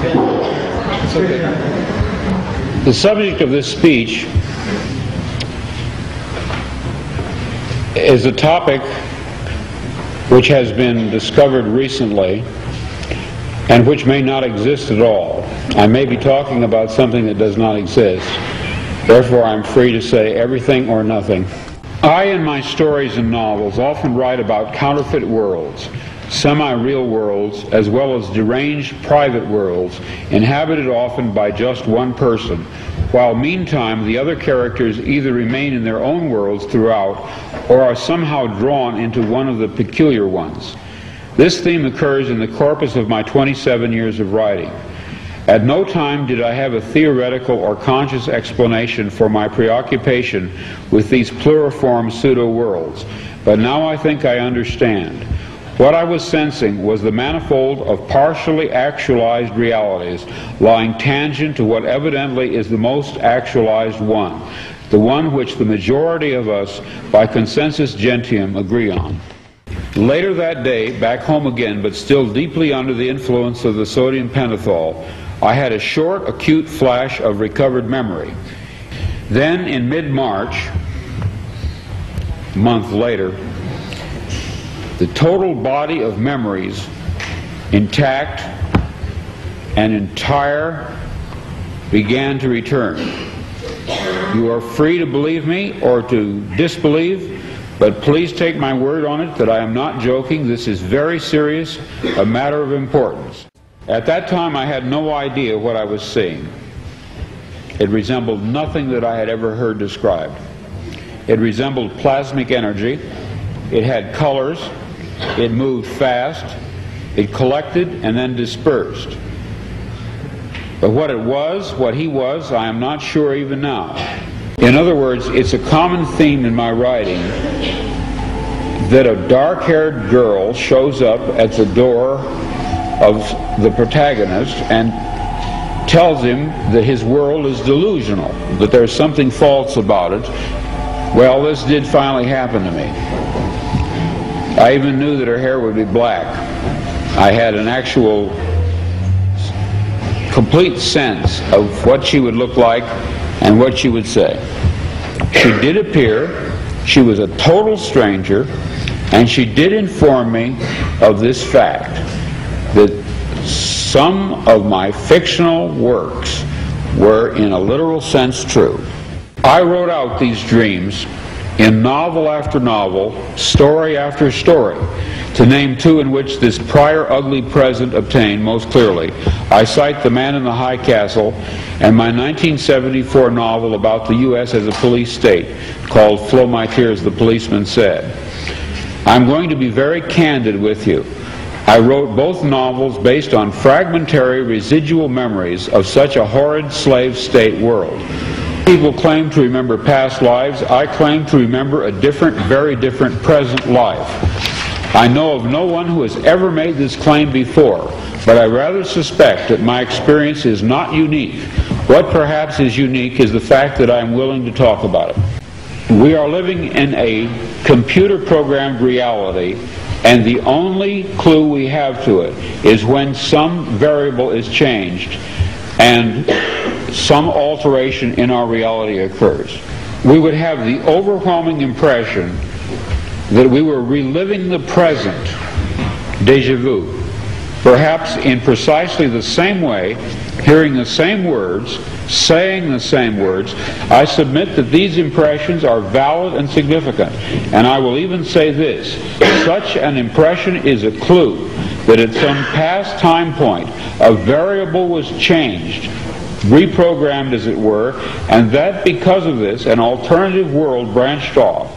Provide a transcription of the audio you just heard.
It's okay. The subject of this speech is a topic which has been discovered recently and which may not exist at all. I may be talking about something that does not exist. Therefore, I'm free to say everything or nothing. I, in my stories and novels, often write about counterfeit worlds, semi-real worlds, as well as deranged private worlds, inhabited often by just one person, while meantime the other characters either remain in their own worlds throughout or are somehow drawn into one of the peculiar ones. This theme occurs in the corpus of my 27 years of writing. At no time did I have a theoretical or conscious explanation for my preoccupation with these pluriform pseudo-worlds, but now I think I understand. What I was sensing was the manifold of partially actualized realities lying tangent to what evidently is the most actualized one, the one which the majority of us, by consensus gentium, agree on. Later that day, back home again, but still deeply under the influence of the sodium pentothal, I had a short, acute flash of recovered memory. Then, in mid-March, a month later, the total body of memories, intact and entire, began to return. You are free to believe me or to disbelieve, but please take my word on it that I am not joking. This is very serious, a matter of importance. At that time, I had no idea what I was seeing. It resembled nothing that I had ever heard described. It resembled plasmic energy. It had colors. It moved fast. It collected and then dispersed. But what it was, what he was, I am not sure even now. In other words, it's a common theme in my writing that a dark-haired girl shows up at the door of the protagonist and tells him that his world is delusional, that there's something false about it. Well, this did finally happen to me. I even knew that her hair would be black. I had an actual complete sense of what she would look like and what she would say. She did appear. She was a total stranger, and she did inform me of this fact, that some of my fictional works were in a literal sense true. I wrote out these dreams in novel after novel, story after story. To name two in which this prior ugly present obtained most clearly, I cite The Man in the High Castle and my 1974 novel about the U.S. as a police state called Flow My Tears, the Policeman Said. I'm going to be very candid with you. I wrote both novels based on fragmentary residual memories of such a horrid slave state world. People claim to remember past lives. I claim to remember a different, very different present life. I know of no one who has ever made this claim before, but I rather suspect that my experience is not unique. What perhaps is unique is the fact that I'm willing to talk about it. We are living in a computer-programmed reality, and the only clue we have to it is when some variable is changed and some alteration in our reality occurs. We would have the overwhelming impression that we were reliving the present, déjà vu, perhaps in precisely the same way, hearing the same words, saying the same words. I submit that these impressions are valid and significant, and I will even say this: such an impression is a clue that at some past time point a variable was changed, reprogrammed as it were, and that because of this an alternative world branched off.